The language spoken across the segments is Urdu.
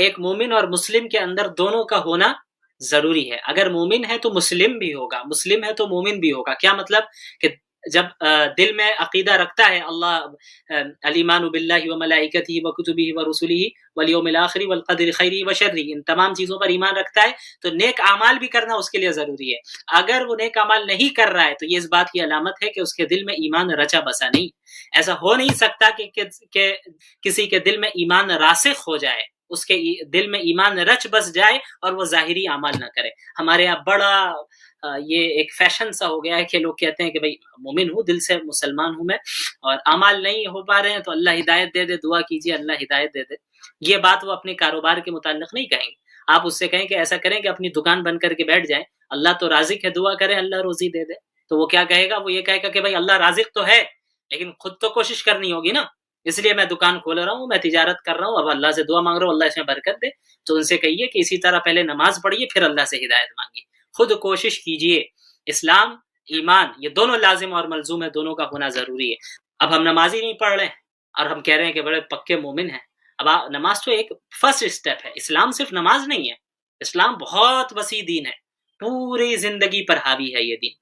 ایک مومن اور مسلم کے اندر دونوں کا ہونا ضروری ہے. اگر مومن ہے تو مسلم بھی ہوگا، مسلم ہے تو مومن بھی ہوگا. کیا مطلب کہ جب دل میں عقیدہ رکھتا ہے اللہ الایمان باللہ وملائکتہ وکتبہ ورسلہ والیوم الآخر والقدر خیرہ وشرہ، ان تمام چیزوں پر ایمان رکھتا ہے تو نیک اعمال بھی کرنا اس کے لیے ضروری ہے. اگر وہ نیک اعمال نہیں کر رہا ہے تو یہ اس بات کی علامت ہے کہ اس کے دل میں ایمان رچا بسا نہیں. ایسا ہو نہیں سکتا کہ کسی کے دل میں ایمان راسخ ہو جائے، اس کے دل میں ایمان رچ بس جائے اور وہ ظاہری اعمال نہ کرے. ہمارے یہاں بڑا یہ ایک فیشن سا ہو گیا ہے کہ لوگ کہتے ہیں کہ بھئی مومن ہوں، دل سے مسلمان ہوں میں، اور اعمال نہیں ہو پا رہے ہیں تو اللہ ہدایت دے دے، دعا کیجیے اللہ ہدایت دے دے. یہ بات وہ اپنے کاروبار کے متعلق نہیں کہیں گے. آپ اس سے کہیں کہ ایسا کریں کہ اپنی دکان بند کر کے بیٹھ جائیں، اللہ تو رازق ہے، دعا کریں اللہ روزی دے دے. تو وہ کیا کہے گا؟ وہ یہ کہے گا کہ بھئی اللہ رازق تو ہے لیکن خود تو کوشش کرنی ہوگی نا، اس لیے میں دکان کھول رہا ہوں، میں تجارت کر رہا ہوں، اب اللہ سے دعا مانگ رہا ہوں اللہ اس میں برکت دے. تو ان سے کہیے کہ اسی طرح پہلے نماز پڑھیے پھر اللہ سے ہدایت مانگیے، خود کوشش کیجیے. اسلام ایمان یہ دونوں لازم اور ملزوم ہے، دونوں کا ہونا ضروری ہے. اب ہم نماز ہی نہیں پڑھ رہے اور ہم کہہ رہے ہیں کہ بڑے پکے مومن ہیں. اب نماز تو ایک فرسٹ اسٹیپ ہے. اسلام صرف نماز نہیں ہے، اسلام بہت وسیع دین ہے، پوری زندگی پر حاوی ہے. یہ دین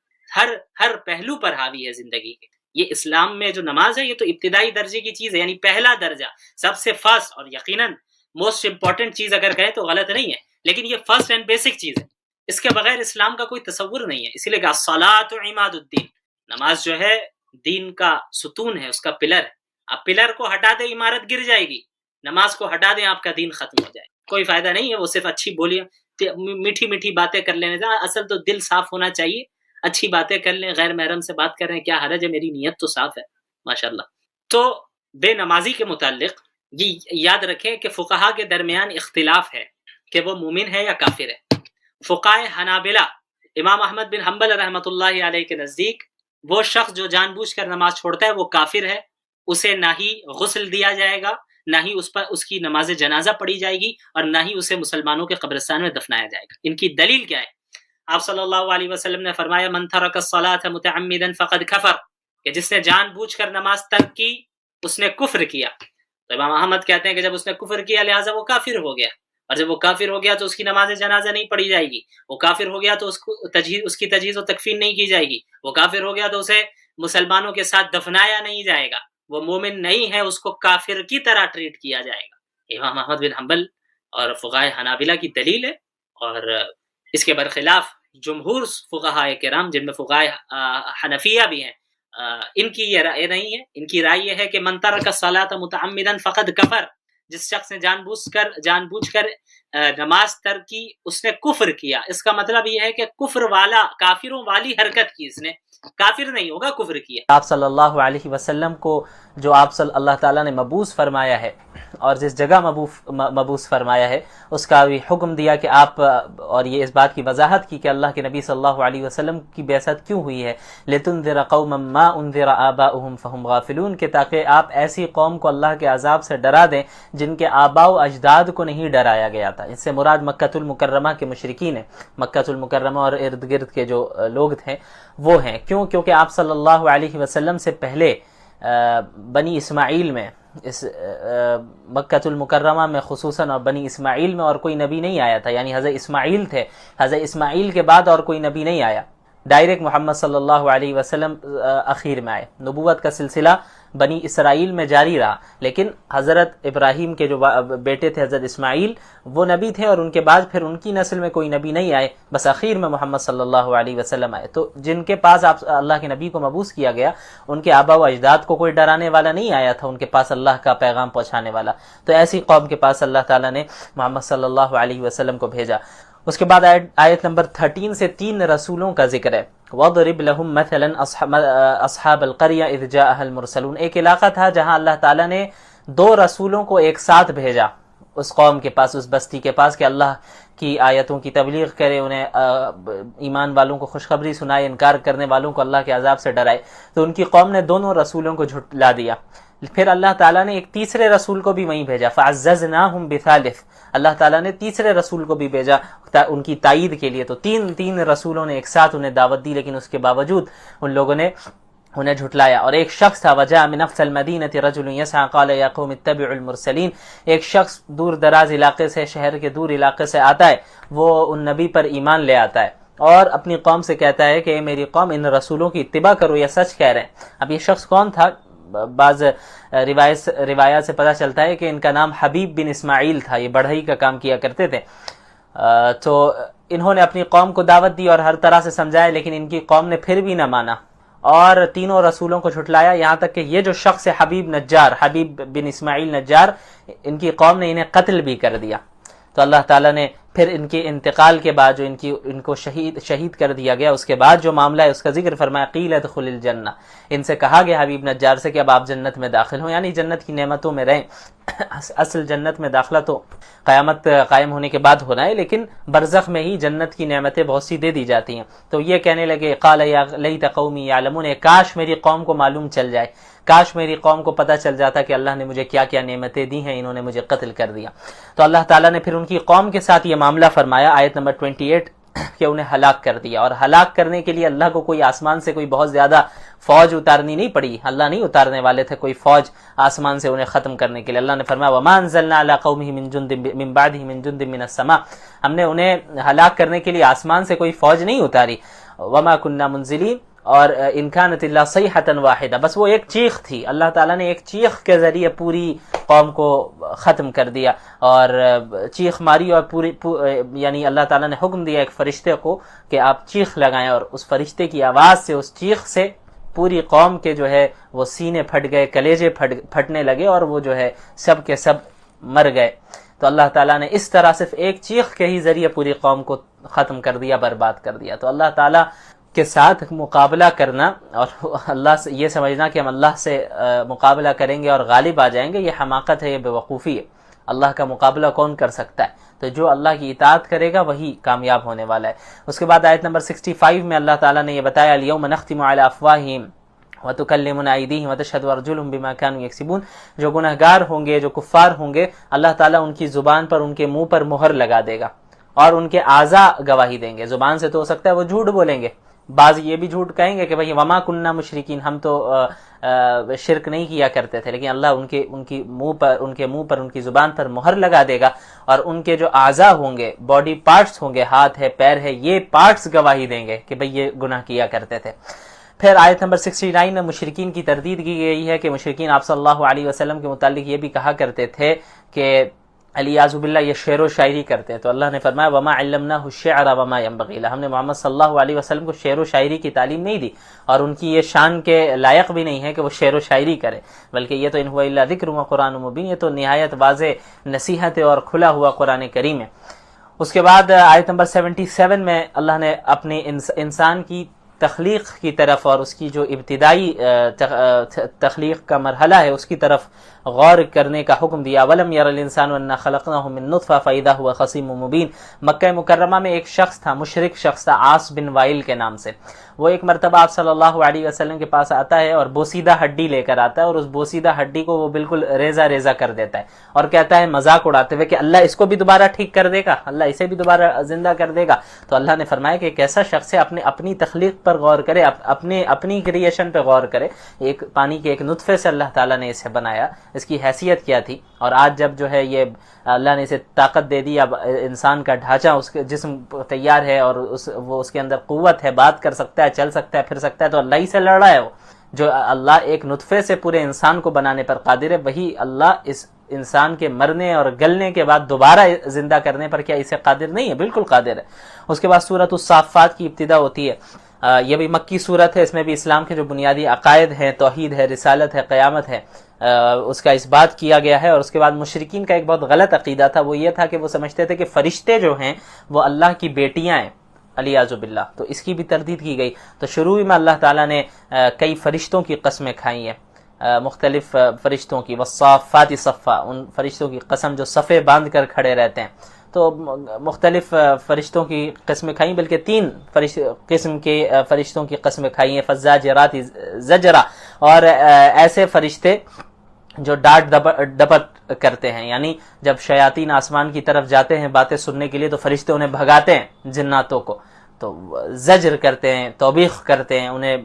ہر پہلو پر حاوی ہے زندگی کے. یہ اسلام میں جو نماز ہے یہ تو ابتدائی درجے کی چیز ہے، یعنی پہلا درجہ، سب سے فرسٹ اور یقیناً موسٹ امپورٹنٹ چیز اگر کہیں تو غلط نہیں ہے، لیکن یہ فرسٹ اینڈ بیسک چیز ہے. اس کے بغیر اسلام کا کوئی تصور نہیں ہے. اسی لیے کہ الصلاۃ عماد الدین، نماز جو ہے دین کا ستون ہے، اس کا پلر ہے. آپ پلر کو ہٹا دیں عمارت گر جائے گی، نماز کو ہٹا دیں آپ کا دین ختم ہو جائے. کوئی فائدہ نہیں ہے وہ صرف اچھی بولیاں میٹھی میٹھی باتیں کر لینے سے. اصل تو دل صاف ہونا چاہیے. اچھی باتیں کر لیں، غیر محرم سے بات کر رہے ہیں، کیا حرج ہے، میری نیت تو صاف ہے ماشاءاللہ. تو بے نمازی کے متعلق یہ یاد رکھیں کہ فقہا کے درمیان اختلاف ہے کہ وہ مومن ہے یا کافر ہے. فقہائے حنابلہ امام احمد بن حنبل رحمۃ اللہ علیہ کے نزدیک وہ شخص جو جان بوجھ کر نماز چھوڑتا ہے وہ کافر ہے. اسے نہ ہی غسل دیا جائے گا، نہ ہی اس پر اس کی نماز جنازہ پڑھی جائے گی، اور نہ ہی اسے مسلمانوں کے قبرستان میں دفنایا جائے گا. ان کی دلیل کیا ہے؟ آپ صلی اللہ علیہ وسلم نے فرمایا من ترک الصلاۃ متعمدا فقد کفر، کہ جس نے جان بوجھ کر نماز ترک کی اس نے کفر کیا. تو امام احمد کہتے ہیں کہ جب اس نے کفر کیا لہٰذا وہ کافر ہو گیا، اور جب وہ کافر ہو گیا تو اس کی نماز جنازہ نہیں پڑھی جائے گی. وہ کافر ہو گیا تو اس کی تجہیز و تکفین نہیں کی جائے گی. وہ کافر ہو گیا تو اسے مسلمانوں کے ساتھ دفنایا نہیں جائے گا. وہ مومن نہیں ہے، اس کو کافر کی طرح ٹریٹ کیا جائے گا. امام احمد بن حنبل اور فقہائے حنابلہ کی دلیل ہے. اور اس کے برخلاف جمہور فقہائے کرام جن میں فقہائے حنفیہ بھی ہیں، ان کی یہ رائے نہیں ہے. ان کی رائے یہ ہے کہ من ترک الصلاۃ متعمدا فقد کفر، جس شخص نے جان بوجھ کر نماز ترک کی اس نے کفر کیا. اس کا مطلب یہ ہے کہ کفر والا، کافروں والی حرکت کی، اس نے کافر نہیں ہوگا، کفر کیا. آپ صلی اللہ علیہ وسلم کو جو آپ صلی اللہ تعالیٰ نے مبعوث فرمایا ہے اور جس جگہ مبعوث فرمایا ہے اس کا بھی حکم دیا کہ آپ، اور یہ اس بات کی وضاحت کی کہ اللہ کے نبی صلی اللہ علیہ وسلم کی بعثت کیوں ہوئی ہے، لِتُنذِرَ قَوْمًا مَّا أُنذِرَ آبَاؤُهُمْ فَهُمْ غَافِلُونَ، کہ تاکہ آپ ایسی قوم کو اللہ کے عذاب سے ڈرا دیں جن کے آباء و اجداد کو نہیں ڈرایا گیا تھا. اس سے مراد مکۃ المکرمہ کے مشرکین ہیں، مکۃ المکرمہ اور ارد گرد کے جو لوگ تھے وہ ہیں. کیونکہ آپ صلی اللہ علیہ وسلم سے پہلے بنی اسماعیل میں، اس مکۃ المکرمہ میں خصوصاً اور بنی اسماعیل میں اور کوئی نبی نہیں آیا تھا. یعنی حضرت اسماعیل تھے، حضرت اسماعیل کے بعد اور کوئی نبی نہیں آیا. ڈائریکٹ محمد صلی اللہ علیہ وسلم اخیر میں آئے. نبوت کا سلسلہ بنی اسرائیل میں جاری رہا، لیکن حضرت ابراہیم کے جو بیٹے تھے حضرت اسماعیل وہ نبی تھے، اور ان کے بعد پھر ان کی نسل میں کوئی نبی نہیں آئے، بس اخیر میں محمد صلی اللہ علیہ وسلم آئے. تو جن کے پاس آپ اللہ کے نبی کو مبعوث کیا گیا ان کے آباء و اجداد کو کوئی ڈرانے والا نہیں آیا تھا ان کے پاس اللہ کا پیغام پہنچانے والا. تو ایسی قوم کے پاس اللہ تعالیٰ نے محمد صلی اللہ علیہ وسلم کو بھیجا. اس کے بعد آیت نمبر 13 سے 3 رسولوں کا ذکر ہے. وَضْرِبْ لَهُمْ مَثَلًا أَصْحَابَ الْقَرْيَةِ إِذْ جَاءَهَا الْمُرْسَلُونَ. ایک علاقہ تھا جہاں اللہ تعالیٰ نے 2 رسولوں کو ایک ساتھ بھیجا اس قوم کے پاس، اس بستی کے پاس، کہ اللہ کی آیتوں کی تبلیغ کرے، انہیں ایمان والوں کو خوشخبری سنائے، انکار کرنے والوں کو اللہ کے عذاب سے ڈرائے. تو ان کی قوم نے دونوں رسولوں کو جھٹلا دیا. پھر اللہ تعالیٰ نے ایک تیسرے رسول کو بھی وہیں بھیجا، فَعَزَّزْنَاهُمْ بِثَالِثٍ. اللہ تعالیٰ نے تیسرے رسول کو بھی بھیجا ان کی تائید کے لیے. تو تین رسولوں نے ایک ساتھ انہیں دعوت دی، لیکن اس کے باوجود ان لوگوں نے انہیں جھٹلایا. اور ایک شخص تھا وجاء من اقصى المدینة رجل یسعى قال یا قوم اتبعوا المرسلین، ایک شخص دور دراز علاقے سے، شہر کے دور علاقے سے آتا ہے، وہ ان نبی پر ایمان لے آتا ہے اور اپنی قوم سے کہتا ہے کہ اے میری قوم ان رسولوں کی اتباع کرو، یہ سچ کہہ رہے ہیں. اب یہ شخص کون تھا؟ بعض روایات سے پتہ چلتا ہے کہ ان کا نام حبیب بن اسماعیل تھا، یہ بڑھئی کا کام کیا کرتے تھے. تو انہوں نے اپنی قوم کو دعوت دی اور ہر طرح سے سمجھایا، لیکن ان کی قوم نے پھر بھی نہ مانا اور تینوں رسولوں کو جھٹلایا، یہاں تک کہ یہ جو شخص ہے حبیب بن اسماعیل نجار، ان کی قوم نے انہیں قتل بھی کر دیا. تو اللہ تعالیٰ نے پھر ان کے انتقال کے بعد جو ان کو شہید کر دیا گیا، اس کے بعد جو معاملہ ہے اس کا ذکر فرمایا قیل ادخل الجنہ، ان سے کہا گیا حبیب نجار سے کہ اب آپ جنت میں داخل ہوں، یعنی جنت کی نعمتوں میں رہیں. اصل جنت میں داخلہ تو قیامت قائم ہونے کے بعد ہونا ہے، لیکن برزخ میں ہی جنت کی نعمتیں بہت سی دے دی جاتی ہیں. تو یہ کہنے لگے قال یا لیت قومی یعلمون، کاش میری قوم کو معلوم چل جائے، کاش میری قوم کو پتہ چل جاتا کہ اللہ نے مجھے کیا کیا نعمتیں دی ہیں، انہوں نے مجھے قتل کر دیا. تو اللہ تعالیٰ نے پھر ان کی قوم کے ساتھ یہ معاملہ فرمایا آیت نمبر 28 کہ انہیں ہلاک کر دیا. اور ہلاک کرنے کے لیے اللہ کو کوئی آسمان سے کوئی بہت زیادہ فوج اتارنی نہیں پڑی، اللہ نہیں اتارنے والے تھے کوئی فوج آسمان سے انہیں ختم کرنے کے لیے. اللہ نے فرمایا وما انزلنا علی قومہ من جند من بعدہ من جند من السماء، ہم نے انہیں ہلاک کرنے کے لیے آسمان سے کوئی فوج نہیں اتاری. وما كنا منزلین، اور ان كانت الا صیحۃ واحدہ، بس وہ ایک چیخ تھی، اللہ تعالیٰ نے ایک چیخ کے ذریعے پوری قوم کو ختم کر دیا. اور چیخ ماری اور یعنی اللہ تعالیٰ نے حکم دیا ایک فرشتے کو کہ آپ چیخ لگائیں، اور اس فرشتے کی آواز سے، اس چیخ سے پوری قوم کے جو ہے وہ سینے پھٹ گئے، کلیجے پھٹنے لگے اور وہ جو ہے سب کے سب مر گئے. تو اللہ تعالیٰ نے اس طرح صرف ایک چیخ کے ہی ذریعے پوری قوم کو ختم کر دیا، برباد کر دیا. تو اللہ تعالیٰ کے ساتھ مقابلہ کرنا اور اللہ سے یہ سمجھنا کہ ہم اللہ سے مقابلہ کریں گے اور غالب آ جائیں گے، یہ حماقت ہے، یہ بے وقوفی ہے. اللہ کا مقابلہ کون کر سکتا ہے؟ تو جو اللہ کی اطاعت کرے گا وہی کامیاب ہونے والا ہے. اس کے بعد آیت نمبر 65 میں اللہ تعالیٰ نے یہ بتایا الیوم نختم علی افواہہم وتکلمنا ایدیہم وتشہد ارجلہم بما کانوا یکسبون، جو گنہگار ہوں گے، جو کفار ہوں گے، اللہ تعالیٰ ان کی زبان پر، ان کے منہ پر مہر لگا دے گا اور ان کے اعضاء گواہی دیں گے. زبان سے تو ہو سکتا ہے وہ جھوٹ بولیں گے، بعض یہ بھی جھوٹ کہیں گے کہ بھئی وما کننا مشرکین، ہم تو شرک نہیں کیا کرتے تھے، لیکن اللہ ان کے منہ پر ان کی زبان پر مہر لگا دے گا اور ان کے جو اعضاء ہوں گے، باڈی پارٹس ہوں گے، ہاتھ ہے، پیر ہے، یہ پارٹس گواہی دیں گے کہ بھئی یہ گناہ کیا کرتے تھے. پھر آیت نمبر 69 میں مشرکین کی تردید کی گئی ہے کہ مشرکین آپ صلی اللہ علیہ وسلم کے متعلق یہ بھی کہا کرتے تھے کہ علیاذ باللہ یہ شعر و شاعری کرتے ہیں. تو اللہ نے فرمایا وما علمناہ الشعر وما ينبغي له، ہم نے محمد صلی اللہ علیہ وسلم کو شعر و شاعری کی تعلیم نہیں دی اور ان کی یہ شان کے لائق بھی نہیں ہے کہ وہ شعر و شاعری کرے، بلکہ یہ تو ان هو الا ذکر و قرآن مبین، یہ تو نہایت واضح نصیحت اور کھلا ہوا قرآن کریم ہے. اس کے بعد آیت نمبر 77 میں اللہ نے اپنے انسان کی تخلیق کی طرف اور اس کی جو ابتدائی تخلیق کا مرحلہ ہے اس کی طرف غور کرنے کا حکم دیا. وَلَمْ يَرَ الْإِنسَانُ أَنَّا خَلَقْنَاهُ مِن نُطْفَةٍ فَإِذَا هُوَ خَصِيمٌ مُبِينٌ. مکہ مکرمہ میں ایک شخص تھا، مشرک شخص تھا، عاص بن وائل کے نام سے. وہ ایک مرتبہ آپ صلی اللہ علیہ وسلم کے پاس آتا ہے اور بوسیدہ ہڈی لے کر آتا ہے اور اس بوسیدہ ہڈی کو وہ بالکل ریزہ ریزہ کر دیتا ہے اور کہتا ہے مذاق اڑاتے ہوئے کہ اللہ اس کو بھی دوبارہ ٹھیک کر دے گا، اللہ اسے بھی دوبارہ زندہ کر دے گا. تو اللہ نے فرمایا کہ ایک ایسا شخص ہے اپنی تخلیق پر غور کرے، اپنی کریشن پہ غور کرے. ایک پانی کے ایک نطفے سے اللہ تعالیٰ نے اسے بنایا، اس کی حیثیت کیا تھی، اور آج جب جو ہے یہ اللہ نے اسے طاقت دے دی، اب انسان کا ڈھانچہ، اس کے جسم تیار ہے اور وہ اس کے اندر قوت ہے، بات کر سکتا ہے، چل سکتا ہے، پھر سکتا ہے. تو اللہ ہی سے لڑ رہا ہے وہ جو اللہ ایک نطفے سے پورے انسان کو بنانے پر قادر ہے، وہی اللہ اس انسان کے مرنے اور گلنے کے بعد دوبارہ زندہ کرنے پر کیا اسے قادر نہیں ہے؟ بالکل قادر ہے. اس کے بعد سورۃ الصافات کی ابتدا ہوتی ہے. یہ بھی مکی صورت ہے، اس میں بھی اسلام کے جو بنیادی عقائد ہیں، توحید ہے، رسالت ہے، قیامت ہے، اس کا اس بات کیا گیا ہے. اور اس کے بعد مشرکین کا ایک بہت غلط عقیدہ تھا، وہ یہ تھا کہ وہ سمجھتے تھے کہ فرشتے جو ہیں وہ اللہ کی بیٹیاں ہیں، علیاذ باللہ. تو اس کی بھی تردید کی گئی. تو شروع میں اللہ تعالیٰ نے کئی فرشتوں کی قسمیں کھائی ہیں، مختلف فرشتوں کی، والصافات صفا، ان فرشتوں کی قسم جو صفے باندھ کر کھڑے رہتے ہیں. تو مختلف فرشتوں کی قسمیں کھائیں، بلکہ 3 قسم کے فرشتوں کی قسمیں کھائی ہیں، فزاجرات زجرا، اور ایسے فرشتے جو ڈانٹ ڈپٹ کرتے ہیں، یعنی جب شیاطین آسمان کی طرف جاتے ہیں باتیں سننے کے لیے تو فرشتے انہیں بھگاتے ہیں جناتوں کو، تو زجر کرتے ہیں، توبیخ کرتے ہیں، انہیں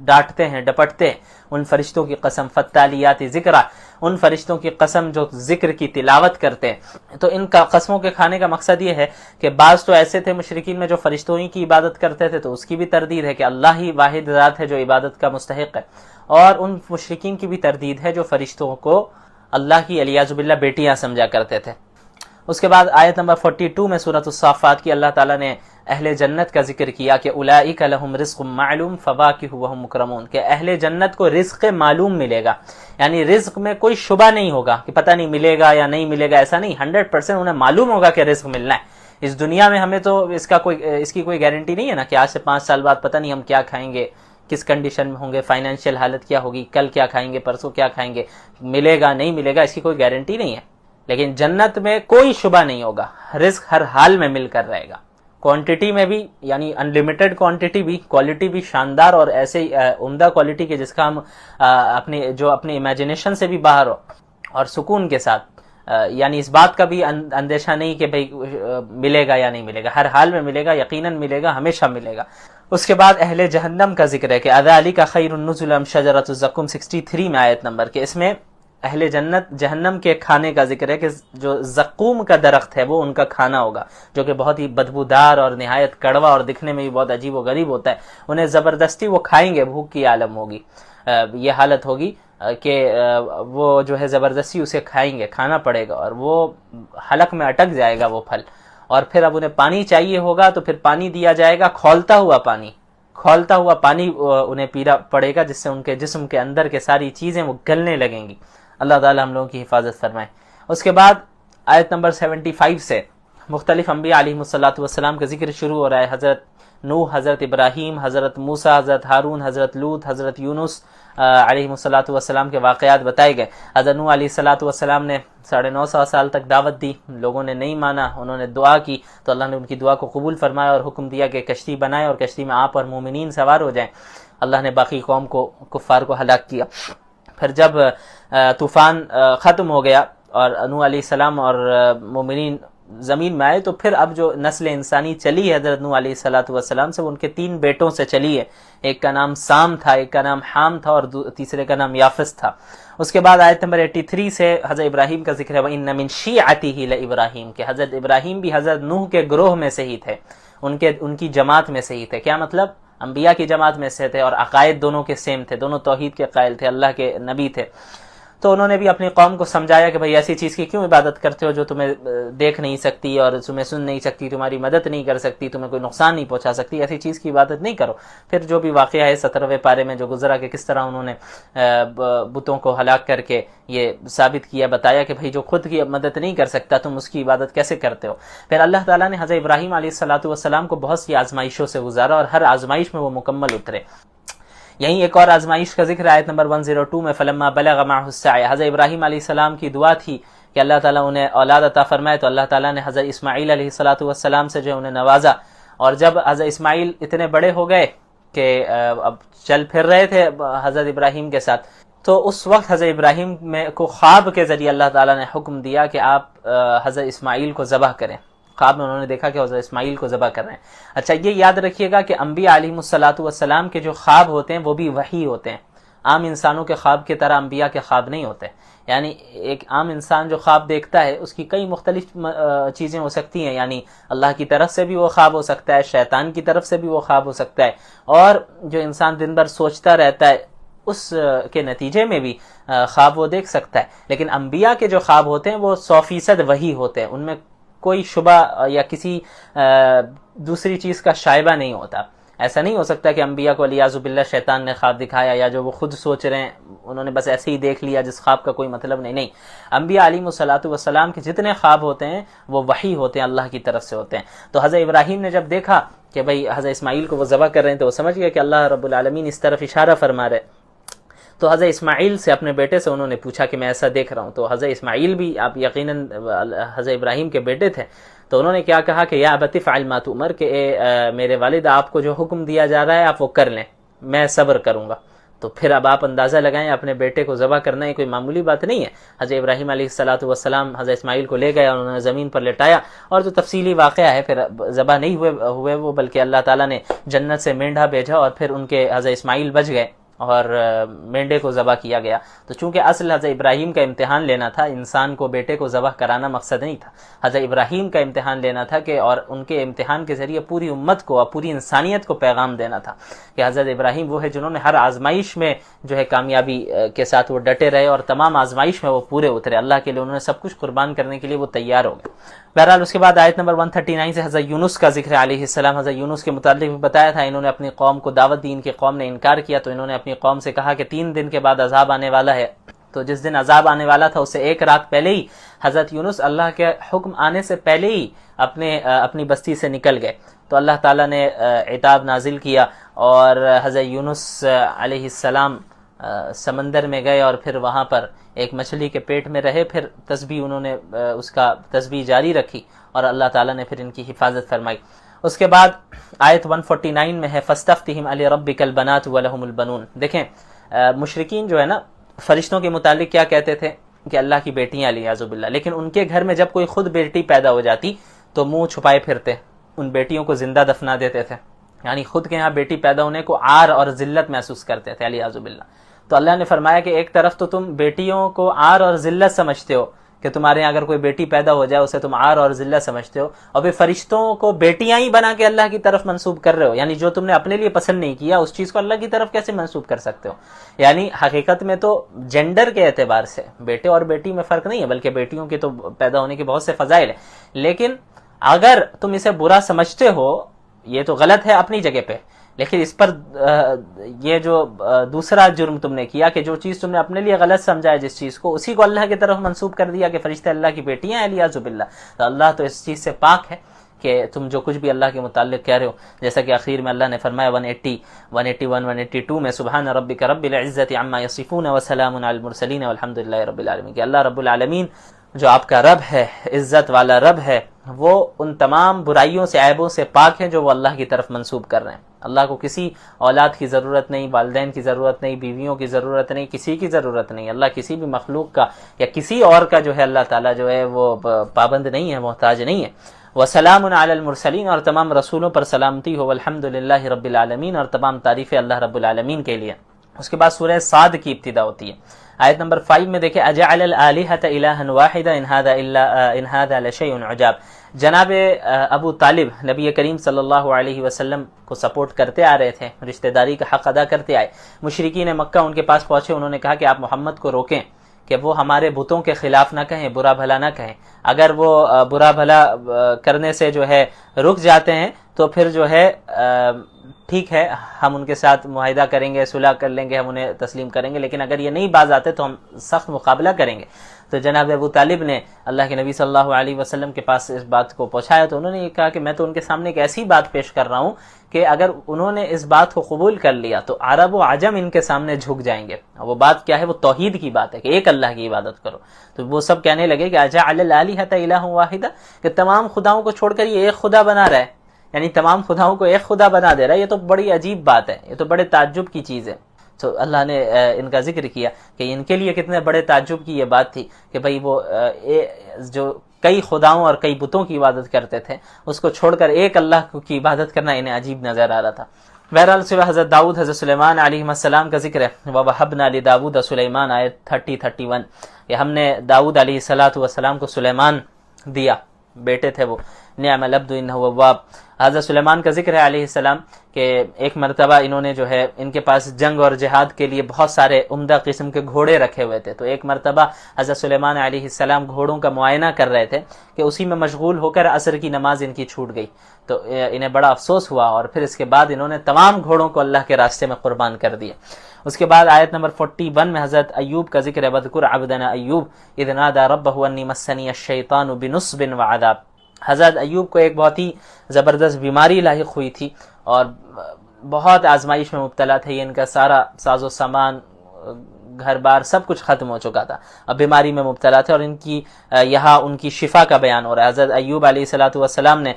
ڈانٹتے ہیں، ڈپٹتے ہیں. ان فرشتوں کی قسم فالتالیات ذکرا، ان فرشتوں کی قسم جو ذکر کی تلاوت کرتے ہیں. تو ان کا قسموں کے کھانے کا مقصد یہ ہے کہ بعض تو ایسے تھے مشرکین میں جو فرشتوں ہی کی عبادت کرتے تھے، تو اس کی بھی تردید ہے کہ اللہ ہی واحد ذات ہے جو عبادت کا مستحق ہے. اور ان مشرکین کی بھی تردید ہے جو فرشتوں کو اللہ کی علیاذ باللہ بیٹیاں سمجھا کرتے تھے. اس کے بعد آیت نمبر 42 میں سورۃ الصافات کی اللہ تعالیٰ نے اہل جنت کا ذکر کیا کہ اولئک لہم رزق معلوم فواکہ وہم مکرمون، کہ اہل جنت کو رزق معلوم ملے گا، یعنی رزق میں کوئی شبہ نہیں ہوگا کہ پتہ نہیں ملے گا یا نہیں ملے گا. ایسا نہیں، 100% انہیں معلوم ہوگا کہ رزق ملنا ہے. اس دنیا میں ہمیں تو اس کی کوئی گارنٹی نہیں ہے نا کہ آج سے 5 سال بعد پتہ نہیں ہم کیا کھائیں گے، کس کنڈیشن میں ہوں گے، فائنینشیل حالت کیا ہوگی، کل کیا کھائیں گے، پرسوں کیا کھائیں گے، ملے گا نہیں ملے گا، اس کی کوئی گارنٹی نہیں ہے. لیکن جنت میں کوئی شبہ نہیں ہوگا، رزق ہر حال میں مل کر رہے گا. کوانٹٹی میں بھی، یعنی انلمیٹڈ کوانٹٹی بھی، کوالٹی بھی شاندار اور ایسے عمدہ کوالٹی کے جس کا ہم اپنے امیجنیشن سے بھی باہر ہو، اور سکون کے ساتھ، یعنی اس بات کا بھی اندیشہ نہیں کہ بھئی ملے گا یا نہیں ملے گا، ہر حال میں ملے گا، یقیناً ملے گا، ہمیشہ ملے گا. اس کے بعد اہل جہنم کا ذکر ہے کہ اذالک خیر نزلا شجرۃ الزقوم 63 میں آیت نمبر کہ اس میں اہل جہنم کے کھانے کا ذکر ہے کہ جو زقوم کا درخت ہے وہ ان کا کھانا ہوگا، جو کہ بہت ہی بدبودار اور نہایت کڑوا اور دکھنے میں بھی بہت عجیب و غریب ہوتا ہے. انہیں زبردستی وہ کھائیں گے، بھوک کی عالم ہوگی، یہ حالت ہوگی کہ وہ جو ہے زبردستی اسے کھائیں گے، کھانا پڑے گا، اور وہ حلق میں اٹک جائے گا وہ پھل. اور پھر اب انہیں پانی چاہیے ہوگا تو پھر پانی دیا جائے گا، کھولتا ہوا پانی انہیں پینا پڑے گا، جس سے ان کے جسم کے اندر کے ساری چیزیں وہ گلنے لگیں گی. اللہ تعالی ہم لوگوں کی حفاظت فرمائے. اس کے بعد آیت نمبر 75 سے مختلف انبیاء علیہ السلام کا ذکر شروع ہو رہا ہے. حضرت نوح، حضرت ابراہیم، حضرت موسیٰ، حضرت ہارون، حضرت لوط، حضرت یونس علیہ السلام کے واقعات بتائے گئے. حضرت نوح علیہ السلام نے 950 سال تک دعوت دی، لوگوں نے نہیں مانا، انہوں نے دعا کی تو اللہ نے ان کی دعا کو قبول فرمایا اور حکم دیا کہ کشتی بنائے اور کشتی میں آپ اور مومنین سوار ہو جائیں. اللہ نے باقی قوم کو، کفار کو ہلاک کیا. پھر جب طوفان ختم ہو گیا اور نوح علیہ السلام اور مومنین زمین میں آئے، تو پھر اب جو نسل انسانی چلی ہے حضرت نوح علیہ السلام سے، وہ ان کے 3 بیٹوں سے چلی ہے. ایک کا نام سام تھا، ایک کا نام حام تھا، اور تیسرے کا نام یافس تھا. اس کے بعد آیت نمبر 83 سے حضرت ابراہیم کا ذکر ہے، وَإِنَّ مِن شِيعَتِهِ لَإِبْرَاهِيمَ کہ حضرت ابراہیم بھی حضرت نوح کے گروہ میں سے ہی تھے، ان کی جماعت میں سے ہی تھے. کیا مطلب؟ انبیاء کی جماعت میں سے تھے اور عقائد دونوں کے سیم تھے، دونوں توحید کے قائل تھے، اللہ کے نبی تھے. تو انہوں نے بھی اپنی قوم کو سمجھایا کہ بھئی ایسی چیز کی کیوں عبادت کرتے ہو جو تمہیں دیکھ نہیں سکتی اور تمہیں سن نہیں سکتی، تمہاری مدد نہیں کر سکتی، تمہیں کوئی نقصان نہیں پہنچا سکتی، ایسی چیز کی عبادت نہیں کرو. پھر جو بھی واقعہ ہے 17ویں پارے میں جو گزرا کہ کس طرح انہوں نے بتوں کو ہلاک کر کے یہ ثابت کیا، بتایا کہ بھئی جو خود کی مدد نہیں کر سکتا تم اس کی عبادت کیسے کرتے ہو. پھر اللہ تعالیٰ نے حضرت ابراہیم علیہ السلام کو بہت سی آزمائشوں سے گزارا اور ہر آزمائش میں وہ مکمل اترے. یہیں ایک اور آزمائش کا ذکر آیت نمبر 102 میں فلما بلغ معه السعی، حضرت ابراہیم علیہ السلام کی دعا تھی کہ اللہ تعالیٰ انہیں اولاد عطا فرمائے، تو اللہ تعالیٰ نے حضرت اسماعیل علیہ السلام سے جو انہیں نوازا. اور جب حضرت اسماعیل اتنے بڑے ہو گئے کہ اب چل پھر رہے تھے حضرت ابراہیم کے ساتھ، تو اس وقت حضرت ابراہیم کو خواب کے ذریعے اللہ تعالیٰ نے حکم دیا کہ آپ حضرت اسماعیل کو ذبح کریں. خواب میں انہوں نے دیکھا کہ حضرت اسماعیل کو ذبح کر رہے ہیں. اچھا یہ یاد رکھیے گا کہ انبیاء علیہ السلام کے جو خواب ہوتے ہیں وہ بھی وحی ہوتے ہیں. عام انسانوں کے خواب کی طرح انبیاء کے خواب نہیں ہوتے. یعنی ایک عام انسان جو خواب دیکھتا ہے اس کی کئی مختلف چیزیں ہو سکتی ہیں، یعنی اللہ کی طرف سے بھی وہ خواب ہو سکتا ہے، شیطان کی طرف سے بھی وہ خواب ہو سکتا ہے، اور جو انسان دن بھر سوچتا رہتا ہے اس کے نتیجے میں بھی خواب وہ دیکھ سکتا ہے. لیکن انبیاء کے جو خواب ہوتے ہیں وہ 100% وحی ہوتے ہیں، ان میں کوئی شبہ یا کسی دوسری چیز کا شائبہ نہیں ہوتا. ایسا نہیں ہو سکتا کہ انبیاء کو علیاذ باللہ شیطان نے خواب دکھایا یا جو وہ خود سوچ رہے ہیں انہوں نے بس ایسے ہی دیکھ لیا جس خواب کا کوئی مطلب نہیں. انبیاء علیہ السلام کے جتنے خواب ہوتے ہیں وہ وحی ہوتے ہیں، اللہ کی طرف سے ہوتے ہیں. تو حضرت ابراہیم نے جب دیکھا کہ بھئی حضرت اسماعیل کو وہ ذبح کر رہے ہیں تو وہ سمجھ گیا کہ اللہ رب العالمین اس طرف اشارہ فرما رہے. تو حضرت اسماعیل سے، اپنے بیٹے سے انہوں نے پوچھا کہ میں ایسا دیکھ رہا ہوں. تو حضرت اسماعیل بھی آپ یقیناً حضرت ابراہیم کے بیٹے تھے، تو انہوں نے کیا کہا کہ یا ابت افعل ما تؤمر کہ میرے والد آپ کو جو حکم دیا جا رہا ہے آپ وہ کر لیں، میں صبر کروں گا. تو پھر اب آپ اندازہ لگائیں اپنے بیٹے کو ذبح کرنا یہ کوئی معمولی بات نہیں ہے. حضرت ابراہیم علیہ السلام حضرت اسماعیل کو لے گئے اور انہوں نے زمین پر لٹایا، اور جو تفصیلی واقعہ ہے پھر ذبح نہیں ہوئے وہ، بلکہ اللہ تعالیٰ نے جنت سے مینڈھا بھیجا اور پھر ان کے حضرت اسماعیل بچ گئے اور مینڈے کو ذبح کیا گیا. تو چونکہ اصل حضرت ابراہیم کا امتحان لینا تھا، انسان کو بیٹے کو ذبح کرانا مقصد نہیں تھا. حضرت ابراہیم کا امتحان لینا تھا کہ اور ان کے امتحان کے ذریعے پوری امت کو اور پوری انسانیت کو پیغام دینا تھا کہ حضرت ابراہیم وہ ہے جنہوں نے ہر آزمائش میں جو ہے کامیابی کے ساتھ وہ ڈٹے رہے اور تمام آزمائش میں وہ پورے اترے. اللہ کے لیے انہوں نے سب کچھ قربان کرنے کے لیے وہ تیار ہو گئے. بہرحال اس کے بعد آیت نمبر 139 سے حضرت یونس کا ذکر علیہ السلام. حضرت یونس کے متعلق بھی بتایا تھا، انہوں نے اپنی قوم کو دعوت دی، ان کی قوم نے انکار کیا تو انہوں نے اپنی قوم سے کہا کہ 3 دن کے بعد عذاب آنے والا ہے. تو جس دن عذاب آنے والا تھا اس سے 1 رات پہلے ہی حضرت یونس اللہ کے حکم آنے سے پہلے ہی اپنی بستی سے نکل گئے. تو اللہ تعالیٰ نے عتاب نازل کیا اور حضرت یونس علیہ السلام سمندر میں گئے اور پھر وہاں پر ایک مچھلی کے پیٹ میں رہے. پھر تسبیح انہوں نے اس کا تسبیح جاری رکھی اور اللہ تعالیٰ نے پھر ان کی حفاظت فرمائی. اس کے بعد آیت 149 میں ہے فَاسْتَفْتِهِمْ عَلِرَبِّكَ الْبَنَاتُ وَلَهُمُ الْبَنُونَ. دیکھیں مشرکین جو ہے نا فرشتوں کے متعلق کیا کہتے تھے کہ اللہ کی بیٹیاں علیاذ باللہ، لیکن ان کے گھر میں جب کوئی خود بیٹی پیدا ہو جاتی تو منہ چھپائے پھرتے، ان بیٹیوں کو زندہ دفنا دیتے تھے، یعنی خود کے ہاں بیٹی پیدا ہونے کو عار اور ذلت محسوس کرتے تھے علیاذ باللہ. تو اللہ نے فرمایا کہ ایک طرف تو تم بیٹیوں کو عار اور ذلت سمجھتے ہو کہ تمہارے یہاں اگر کوئی بیٹی پیدا ہو جائے اسے تم عار اور ذلت سمجھتے ہو، اور پھر فرشتوں کو بیٹیاں ہی بنا کے اللہ کی طرف منسوب کر رہے ہو. یعنی جو تم نے اپنے لیے پسند نہیں کیا اس چیز کو اللہ کی طرف کیسے منسوب کر سکتے ہو؟ یعنی حقیقت میں تو جینڈر کے اعتبار سے بیٹے اور بیٹی میں فرق نہیں ہے، بلکہ بیٹیوں کے تو پیدا ہونے کے بہت سے فضائل ہیں. لیکن اگر تم اسے برا سمجھتے ہو یہ تو غلط ہے اپنی جگہ پہ، لیکن اس پر یہ جو دوسرا جرم تم نے کیا کہ جو چیز تم نے اپنے لیے غلط سمجھا ہے جس چیز کو، اسی کو اللہ کی طرف منسوب کر دیا کہ فرشتے اللہ کی بیٹیاں ہیں علیاذ باللہ. تو اللہ تو اس چیز سے پاک ہے کہ تم جو کچھ بھی اللہ کے متعلق کہہ رہے ہو. جیسا کہ اخیر میں اللہ نے فرمایا 180 181 182 میں سبحان ربک رب العزت عما یصفون وسلام علی المرسلین والحمد للہ رب العالمین، کہ اللہ رب العالمین جو آپ کا رب ہے، عزت والا رب ہے، وہ ان تمام برائیوں سے عیبوں سے پاک ہے جو وہ اللہ کی طرف منسوب کر رہے ہیں. اللہ کو کسی اولاد کی ضرورت نہیں، والدین کی ضرورت نہیں، بیویوں کی ضرورت نہیں، کسی کی ضرورت نہیں. اللہ کسی بھی مخلوق کا یا کسی اور کا جو ہے اللہ تعالیٰ جو ہے وہ پابند نہیں ہے، محتاج نہیں ہے. وسلام علی المرسلین، اور تمام رسولوں پر سلامتی ہو. والحمد للہ رب العالمین، اور تمام تعریفیں اللہ رب العالمین کے لیے. اس کے بعد سورہ صاد کی ابتدا ہوتی ہے. آیت نمبر 5 میں دیکھیں اجعل الآلہۃ الہا واحدا ان ھذا لشیء عجاب. جناب ابو طالب نبی کریم صلی اللہ علیہ وسلم کو سپورٹ کرتے آ رہے تھے، رشتہ داری کا حق ادا کرتے آئے. مشرکین مکہ ان کے پاس پہنچے، انہوں نے کہا کہ آپ محمد کو روکیں کہ وہ ہمارے بتوں کے خلاف نہ کہیں، برا بھلا نہ کہیں. اگر وہ برا بھلا کرنے سے جو ہے رک جاتے ہیں تو پھر جو ہے ٹھیک ہے ہم ان کے ساتھ معاہدہ کریں گے، صلح کر لیں گے، ہم انہیں تسلیم کریں گے، لیکن اگر یہ نہیں باز آتے تو ہم سخت مقابلہ کریں گے. تو جناب ابو طالب نے اللہ کے نبی صلی اللہ علیہ وسلم کے پاس اس بات کو پہنچایا تو انہوں نے یہ کہا کہ میں تو ان کے سامنے ایک ایسی بات پیش کر رہا ہوں کہ اگر انہوں نے اس بات کو قبول کر لیا تو عرب و عجم ان کے سامنے جھک جائیں گے. وہ بات کیا ہے؟ وہ توحید کی بات ہے کہ ایک اللہ کی عبادت کرو. تو وہ سب کہنے لگے کہ اجعل الآلہۃ الہا واحدا، کہ تمام خداؤں کو چھوڑ کر یہ ایک خدا بنا رہا ہے، یعنی تمام خداؤں کو ایک خدا بنا دے رہا ہے. یہ تو بڑی عجیب بات ہے، یہ تو بڑے تعجب کی چیز ہے. تو اللہ نے ان کا ذکر کیا کہ ان کے لیے کتنے بڑے تعجب کی یہ بات تھی کہ بھئی وہ جو کئی خداؤں اور کئی بتوں کی عبادت کرتے تھے اس کو چھوڑ کر ایک اللہ کی عبادت کرنا انہیں عجیب نظر آ رہا تھا. بہرحال صبح حضرت داؤد حضرت سلیمان علیہ السلام کا ذکر ہے. وَوَهَبْنَا لِدَاوُودَ سُلَيْمَانَ آیت 30-31، کہ ہم نے داؤد علیہ السلام کو سلیمان دیا، بیٹے تھے وہ. نعم العبد انہ اواب. حضرت سلیمان کا ذکر ہے علیہ السلام کہ ایک مرتبہ انہوں نے جو ہے ان کے پاس جنگ اور جہاد کے لیے بہت سارے عمدہ قسم کے گھوڑے رکھے ہوئے تھے. تو ایک مرتبہ حضرت سلیمان علیہ السلام گھوڑوں کا معائنہ کر رہے تھے کہ اسی میں مشغول ہو کر عصر کی نماز ان کی چھوٹ گئی. تو انہیں بڑا افسوس ہوا اور پھر اس کے بعد انہوں نے تمام گھوڑوں کو اللہ کے راستے میں قربان کر دیا. اس کے بعد آیت نمبر 41 میں حضرت ایوب کا ذکر ہے. وَاذْكُرْ عَبْدَنَا أَيُّوبَ إِذْ نَادَىٰ رَبَّهُ أَنِّي مَسَّنِيَ الشَّيْطَانُ بِنُصْبٍ وَعَذَابٍ. حضرت ایوب کو ایک بہت ہی زبردست بیماری لاحق ہوئی تھی اور بہت آزمائش میں مبتلا تھے. یہ ان کا سارا ساز و سامان گھر بار سب کچھ ختم ہو چکا تھا، اب بیماری میں مبتلا تھے، اور ان کی یہاں ان کی شفا کا بیان ہو رہا ہے۔ حضرت ایوب علیہ الصلوۃ والسلام نے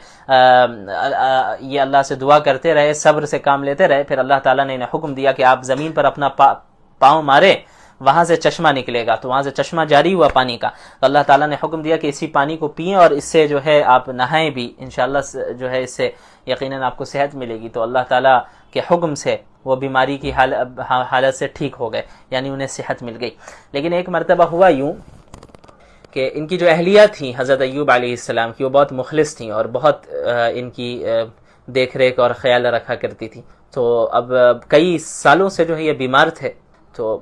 یہ اللہ سے دعا کرتے رہے، صبر سے کام لیتے رہے، پھر اللہ تعالیٰ نے انہیں حکم دیا کہ آپ زمین پر اپنا پاؤں مارے، وہاں سے چشمہ نکلے گا، تو وہاں سے چشمہ جاری ہوا پانی کا، تو اللہ تعالیٰ نے حکم دیا کہ اسی پانی کو پئیں اور اس سے جو ہے آپ نہائیں بھی، انشاءاللہ جو ہے اس سے یقیناً آپ کو صحت ملے گی۔ تو اللہ تعالیٰ کے حکم سے وہ بیماری کی حالت سے ٹھیک ہو گئے، یعنی انہیں صحت مل گئی۔ لیکن ایک مرتبہ ہوا یوں کہ ان کی جو اہلیہ تھیں حضرت ایوب علیہ السلام کی، وہ بہت مخلص تھیں اور بہت ان کی دیکھ ریکھ اور خیال رکھا کرتی تھی، تو اب کئی سالوں سے جو ہے یہ بیمار تھے، تو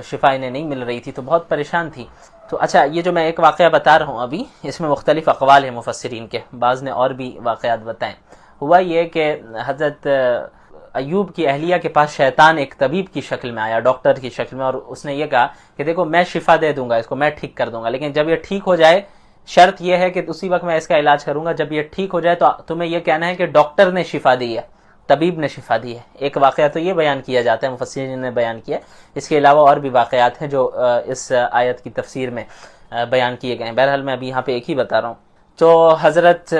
شفا انہیں نہیں مل رہی تھی، تو بہت پریشان تھی۔ تو اچھا، یہ جو میں ایک واقعہ بتا رہا ہوں ابھی، اس میں مختلف اقوال ہیں مفسرین کے، بعض نے اور بھی واقعات بتائیں۔ ہوا یہ کہ حضرت ایوب کی اہلیہ کے پاس شیطان ایک طبیب کی شکل میں آیا، ڈاکٹر کی شکل میں، اور اس نے یہ کہا کہ دیکھو میں شفا دے دوں گا اس کو، میں ٹھیک کر دوں گا، لیکن جب یہ ٹھیک ہو جائے، شرط یہ ہے کہ اسی وقت میں اس کا علاج کروں گا، جب یہ ٹھیک ہو جائے تو تمہیں یہ کہنا ہے کہ ڈاکٹر نے شفا دی ہے، طبیب نے شفا دی ہے۔ ایک واقعہ تو یہ بیان کیا جاتا ہے، مفسرین نے بیان کیا، اس کے علاوہ اور بھی واقعات ہیں جو اس آیت کی تفسیر میں بیان کیے گئے ہیں، بہرحال میں ابھی یہاں پہ ایک ہی بتا رہا ہوں۔ تو حضرت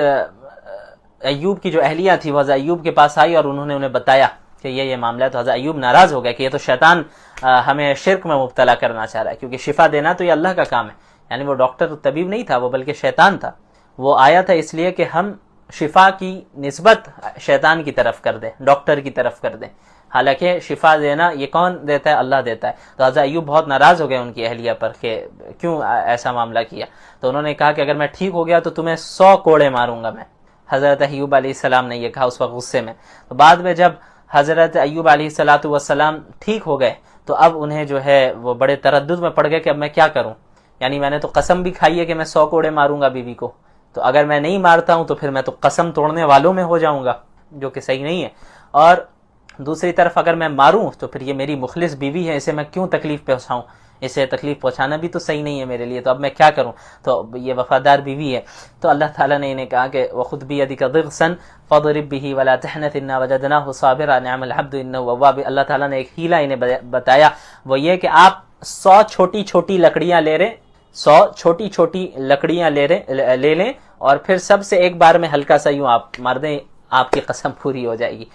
ایوب کی جو اہلیہ تھی وہ حضرت ایوب کے پاس آئی اور انہوں نے انہیں بتایا کہ یہ معاملہ ہے، تو حضرت ایوب ناراض ہو گئے کہ یہ تو شیطان ہمیں شرک میں مبتلا کرنا چاہ رہا ہے، کیونکہ شفا دینا تو یہ اللہ کا کام ہے، یعنی وہ ڈاکٹر طبیب نہیں تھا، وہ بلکہ شیطان تھا، وہ آیا تھا اس لیے کہ ہم شفا کی نسبت شیطان کی طرف کر دیں، ڈاکٹر کی طرف کر دیں، حالانکہ شفا دینا یہ کون دیتا ہے؟ اللہ دیتا ہے۔ تو حضرت ایوب بہت ناراض ہو گئے ان کی اہلیہ پر کہ کیوں ایسا معاملہ کیا، تو انہوں نے کہا کہ اگر میں ٹھیک ہو گیا تو تمہیں 100 کوڑے ماروں گا میں۔ حضرت ایوب علیہ السلام نے یہ کہا اس وقت غصے میں۔ تو بعد میں جب حضرت ایوب علیہ السلام ٹھیک ہو گئے تو اب انہیں جو ہے وہ بڑے تردد میں پڑ گئے کہ اب میں کیا کروں، یعنی میں نے تو قسم بھی کھائی ہے کہ میں 100 کوڑے ماروں گا بیوی کو، تو اگر میں نہیں مارتا ہوں تو پھر میں تو قسم توڑنے والوں میں ہو جاؤں گا، جو کہ صحیح نہیں ہے، اور دوسری طرف اگر میں ماروں تو پھر یہ میری مخلص بیوی ہے، اسے میں کیوں تکلیف پہنچاؤں، اسے تکلیف پہنچانا بھی تو صحیح نہیں ہے میرے لیے، تو اب میں کیا کروں، تو یہ وفادار بیوی ہے۔ تو اللہ تعالیٰ نے انہیں کہا کہ وَخُذْ بِيَدِكَ ضِغْثًا فَاضْرِب بِهِ وَلَا تَحْنَثْ إِنَّا وَجَدْنَاهُ صَابِرًا نِعْمَ الْعَبْدُ إِنَّهُ أَوَّابٌ۔ اللہ تعالیٰ نے ایک ہیلا انہیں بتایا، وہ یہ کہ آپ 100 چھوٹی چھوٹی لکڑیاں لے رہے، 100 چھوٹی چھوٹی لکڑیاں لے لیں اور پھر سب سے ایک بار میں ہلکا سا یوں آپ مار دیں، آپ کی قسم پوری ہو جائے گی۔